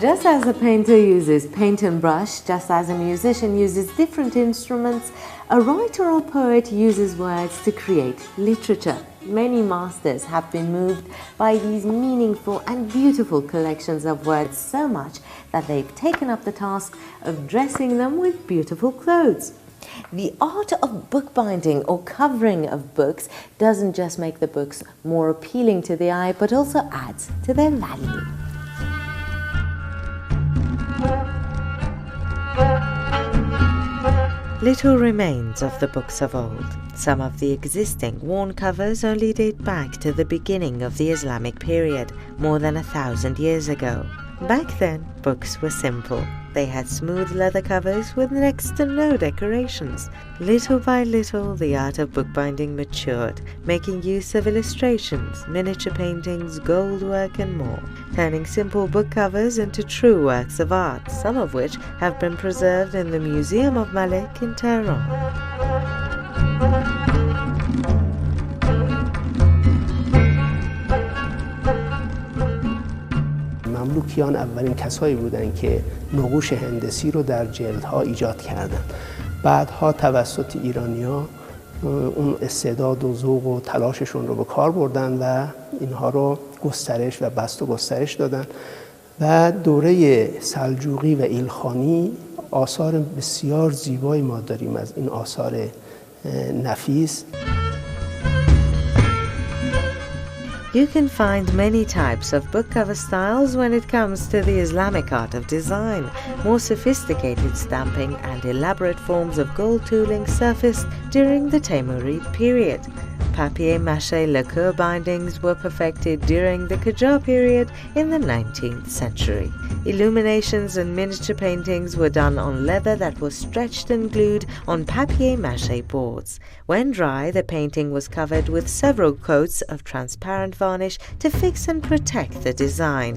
Just as a painter uses paint and brush, just as a musician uses different instruments, a writer or poet uses words to create literature. Many masters have been moved by these meaningful and beautiful collections of words so much that they've taken up the task of dressing them with beautiful clothes. The art of bookbinding or covering of books doesn't just make the books more appealing to the eye, but also adds to their value. Little remains of the books of old. Some of the existing worn covers only date back to the beginning of the Islamic period, more than 1,000 years ago. Back then, books were simple. They had smooth leather covers with next to no decorations. Little by little, the art of bookbinding matured, making use of illustrations, miniature paintings, gold work and more, turning simple book covers into true works of art, some of which have been preserved in the Museum of Malek in Tehran. مملوکیان اولین کسایی بودن که نقوش هندسی رو در جلدها ایجاد کردند. بعدها توسط ایرانی‌ها اون استعداد و ذوق و تلاششون رو به کار بردن و اینها رو گسترش و بسط و گسترش دادن و دوره سلجوقی و ایلخانی آثار بسیار زیبایی ما داریم از این آثار نفیس. You can find many types of book cover styles when it comes to the Islamic art of design. More sophisticated stamping and elaborate forms of gold tooling surfaced during the Timurid period. Papier-mâché lacquer bindings were perfected during the Qajar period in the 19th century. Illuminations and miniature paintings were done on leather that was stretched and glued on papier-mâché boards. When dry, the painting was covered with several coats of transparent varnish to fix and protect the design.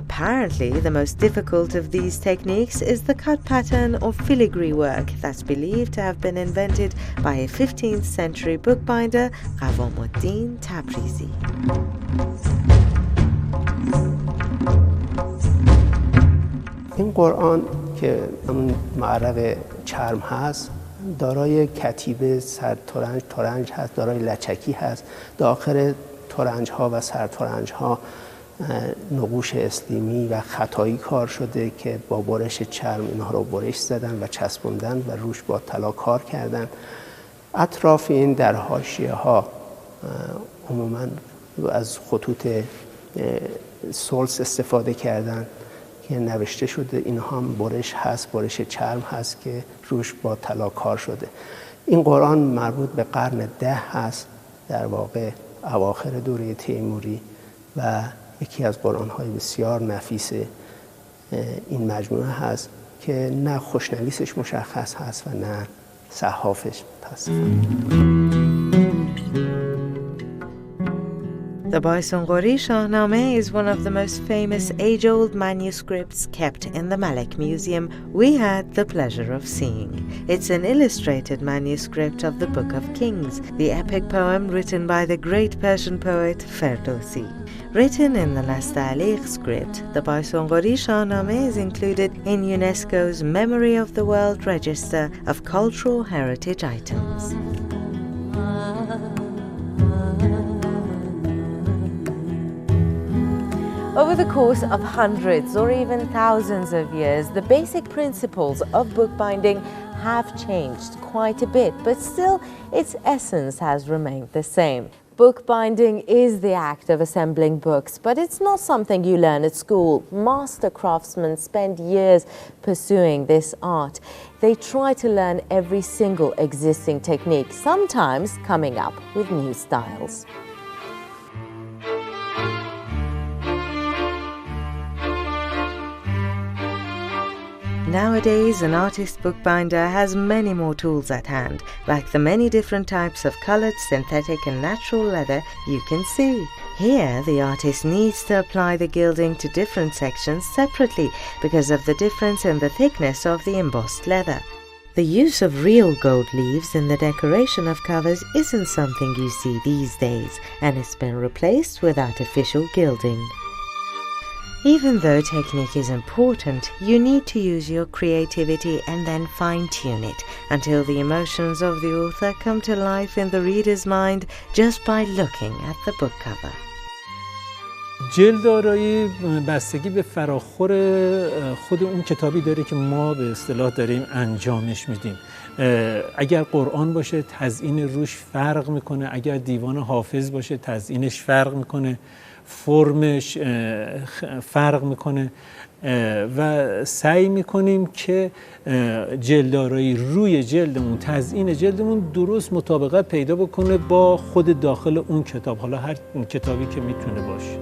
Apparently, the most difficult of these techniques is the cut pattern or filigree work that's believed to have been invented by a 15th century bookbinder, Qawamuddin Tabrizi. این قرآن که اون معرق چرم هست دارای کتیبه ترنج هست، دارای لچکی هست. داخل ترنج ها و سرترنج ها نقوش اسلیمی و خطایی کار شده که با برش چرم اینها رو برش زدن و چسبوندن و روش با طلا کار کردن. اطراف این در حاشیه ها عموما از خطوط سلس استفاده کردن که نوشته شده. اینها هم برش هست، برش چرم هست که روش با طلا کار شده. این قرآن مربوط به قرن 10 هست، در واقع اواخر دوره تیموری و یکی از قرآن‌های بسیار نفیس این مجموعه هست که نه خوشنویسش مشخص هست و نه صحافش متاسفانه. The Baisunghori Shahnameh is one of the most famous age-old manuscripts kept in the Malek Museum we had the pleasure of seeing. It's an illustrated manuscript of the Book of Kings, the epic poem written by the great Persian poet Ferdowsi. Written in the Nastaliq script, the Baisunghori Shahnameh is included in UNESCO's Memory of the World Register of Cultural Heritage Items. Over the course of hundreds or even thousands of years, the basic principles of bookbinding have changed quite a bit, but still its essence has remained the same. Bookbinding is the act of assembling books, but it's not something you learn at school. Master craftsmen spend years pursuing this art. They try to learn every single existing technique, sometimes coming up with new styles. Nowadays, an artist bookbinder has many more tools at hand, like the many different types of colored, synthetic and natural leather you can see. Here, the artist needs to apply the gilding to different sections separately because of the difference in the thickness of the embossed leather. The use of real gold leaves in the decoration of covers isn't something you see these days, and it's been replaced with artificial gilding. Even though technique is important, you need to use your creativity and then fine-tune it until the emotions of the author come to life in the reader's mind just by looking at the book cover. جلدآرایی بستگی به فراخور خود اون کتابی داره که ما به اصطلاح داریم انجامش میدیم. اگر قرآن باشه تزیین روش فرق میکنه، اگر دیوان حافظ باشه تزیینش فرق میکنه، فرمش فرق میکنه و سعی میکنیم که جلدآرایی روی جلدمون، تزیین جلدمون درست مطابقت پیدا بکنه با خود داخل اون کتاب، حالا هر کتابی که میتونه باشه.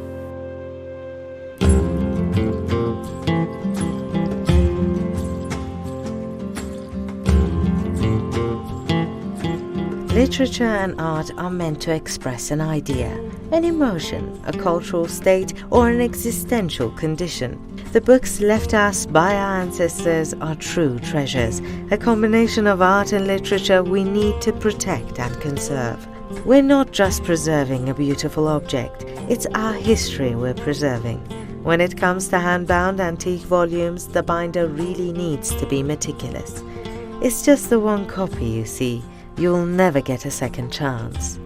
Literature and art are meant to express an idea, an emotion, a cultural state, or an existential condition. The books left us by our ancestors are true treasures, a combination of art and literature we need to protect and conserve. We're not just preserving a beautiful object, it's our history we're preserving. When it comes to hand-bound antique volumes, the binder really needs to be meticulous. It's just the one copy, you see. You'll never get a second chance.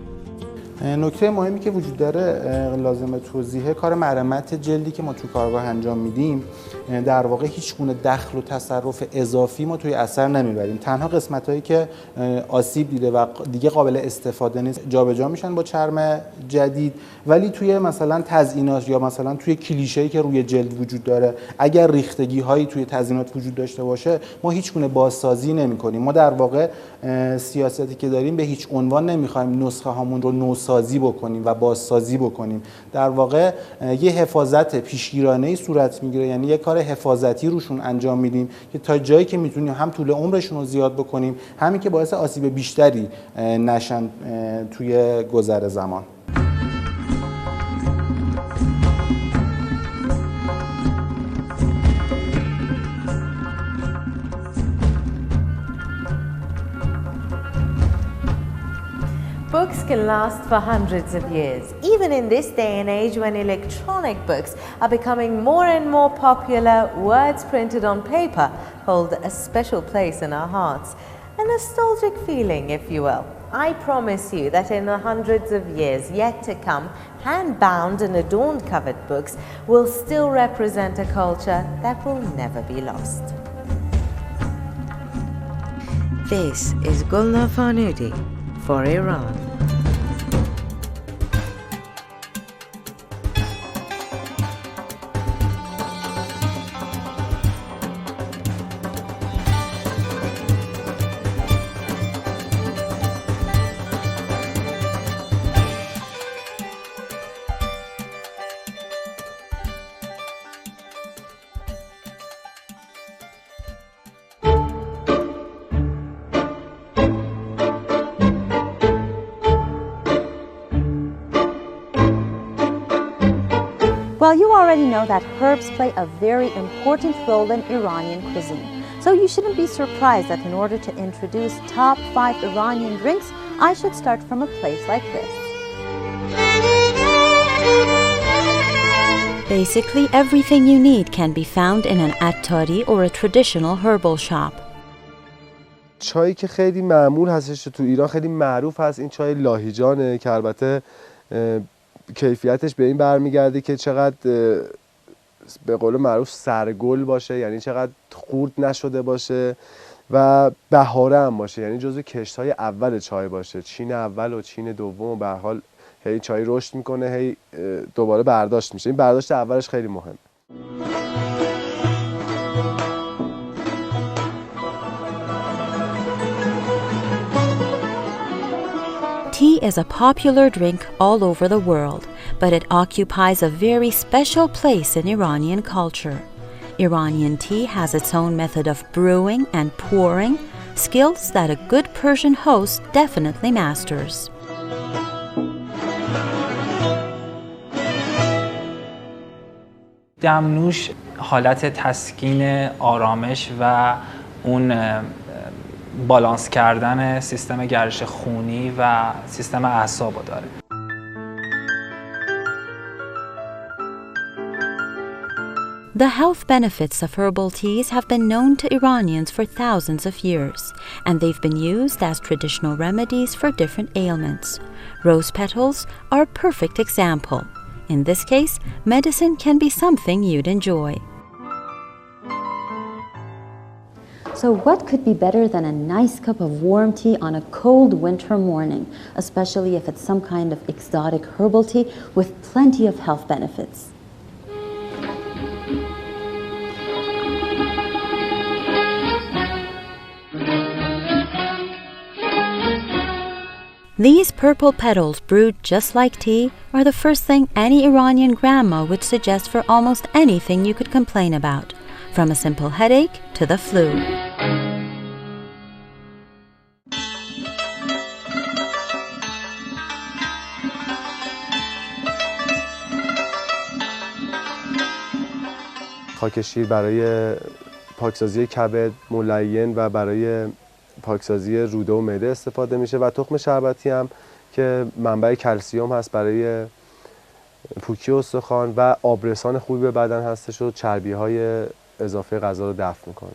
نکته مهمی که وجود داره لازمه توضیحه کار مرمت جلدی که ما تو کارگاه انجام میدیم در واقع هیچ گونه دخل و تصرف اضافی ما توی اثر نمیبریم. تنها قسمتایی که آسیب دیده و دیگه قابل استفاده نیست جابجا میشن با چرم جدید، ولی توی مثلا تزیینات یا مثلا توی کلیشه‌ای که روی جلد وجود داره اگر ریختگی هایی توی تزیینات وجود داشته باشه ما هیچ گونه بازسازی نمی‌کنیم. ما در واقع سیاستی که داریم به هیچ عنوان نمی‌خوایم نسخه هامون رو نوسازی بکنیم و بازسازی بکنیم. در واقع یه حفاظت پیشگیرانه‌ای صورت میگیره، یعنی یه کار حفاظتی روشون انجام میدیم که تا جایی که میتونیم هم طول عمرشون رو زیاد بکنیم، همین که باعث آسیب بیشتری نشن توی گذر زمان. Books can last for hundreds of years, even in this day and age when electronic books are becoming more and more popular. Words printed on paper hold a special place in our hearts, a nostalgic feeling, if you will. I promise you that in the hundreds of years yet to come, hand-bound and adorned covered books will still represent a culture that will never be lost. This is Gulnar Farnudi for Iran. Well, you already know that herbs play a very important role in Iranian cuisine. So you shouldn't be surprised that in order to introduce top 5 Iranian drinks, I should start from a place like this. Basically, everything you need can be found in an attari or a traditional herbal shop. چایی که خیلی معمول هستش تو ایران خیلی معروف هست این چای لاهیجانه که البته کیفیتش به این برمیگرده که چقدر به قول معروف سرگل باشه، یعنی چقدر خورد نشده باشه و بهاره هم باشه، یعنی جزو کشت‌های اول چای باشه. چین اول و چین دوم و به هر حال هی چای رشد میکنه، هی دوباره برداشت میشه. این برداشت اولش خیلی مهمه. Tea is a popular drink all over the world, but it occupies a very special place in Iranian culture. Iranian tea has its own method of brewing and pouring, skills that a good Persian host definitely masters. دمنوش حالت تسکین، آرامش و اون بالانس کردن سیستم گردش خونی و سیستم اعصابو داره. The health benefits of herbal teas have been known to Iranians for thousands of years, and they've been used as traditional remedies for different ailments. Rose petals are a perfect example. In this case, medicine can be something you'd enjoy. So what could be better than a nice cup of warm tea on a cold winter morning, especially if it's some kind of exotic herbal tea with plenty of health benefits? These purple petals brewed just like tea are the first thing any Iranian grandma would suggest for almost anything you could complain about, from a simple headache to the flu. خاک شیر برای پاکسازی کبد، ملین و برای پاکسازی روده و معده استفاده میشه و تخم شربتی هم که منبع کلسیم هست برای پوکی استخوان و آبرسان خوبی به بدن هستش و چربی‌های اضافه غذا رو دفع میکنه.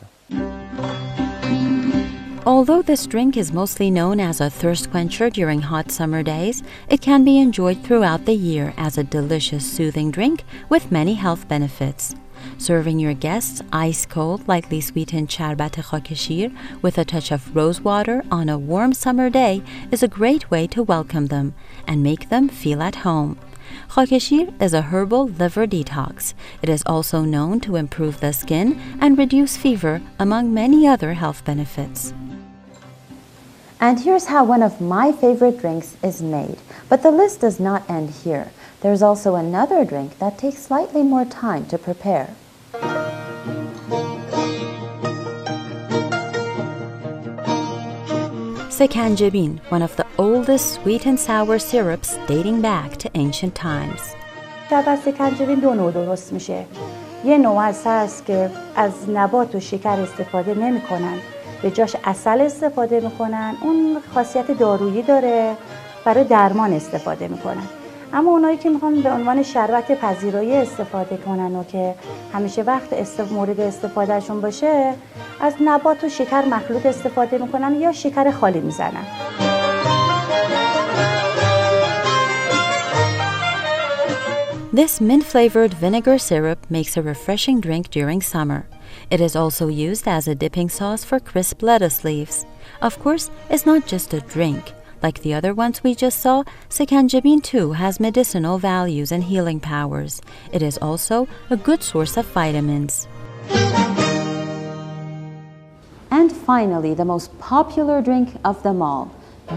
Although this drink is mostly known as a thirst quencher during hot summer days, it can be enjoyed throughout the year as a delicious soothing drink with many health benefits. Serving your guests ice-cold, lightly sweetened sharbat khakeshir with a touch of rose water on a warm summer day is a great way to welcome them and make them feel at home. Khakeshir is a herbal liver detox. It is also known to improve the skin and reduce fever, among many other health benefits. And here's how one of my favorite drinks is made. But the list does not end here. There's also another drink that takes slightly more time to prepare. Sekanjebin, one of the oldest sweet and sour syrups dating back to ancient times. شربت سکنجبین دو نوع درست میشه. یه نوع هست که از نبات و شکر استفاده نمی‌کنن. به جاش عسل استفاده میکنن. اون خاصیت دارویی داره، برای درمان استفاده میکنن. اما اونایی که میخوان به عنوان شربت پذیرایی استفاده کنن و که همیشه وقت مورد استفادهشون باشه، از نبات و شکر مخلوط استفاده میکنن یا شکر خالی میزنن. This mint-flavored vinegar syrup makes a refreshing drink during summer. It is also used as a dipping sauce for crisp lettuce leaves. Of course, it's not just a drink. Like the other ones we just saw, sekanjebin too has medicinal values and healing powers. It is also a good source of vitamins. And finally, the most popular drink of them all,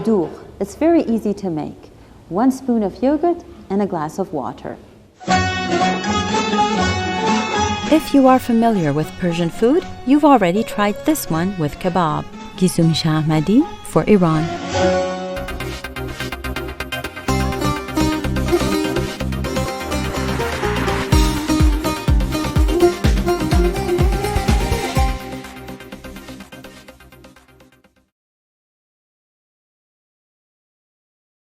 dough. It's very easy to make. 1 spoon of yogurt and a glass of water. If you are familiar with Persian food, you've already tried this one with kebab. Gisum Shahmadi for Iran.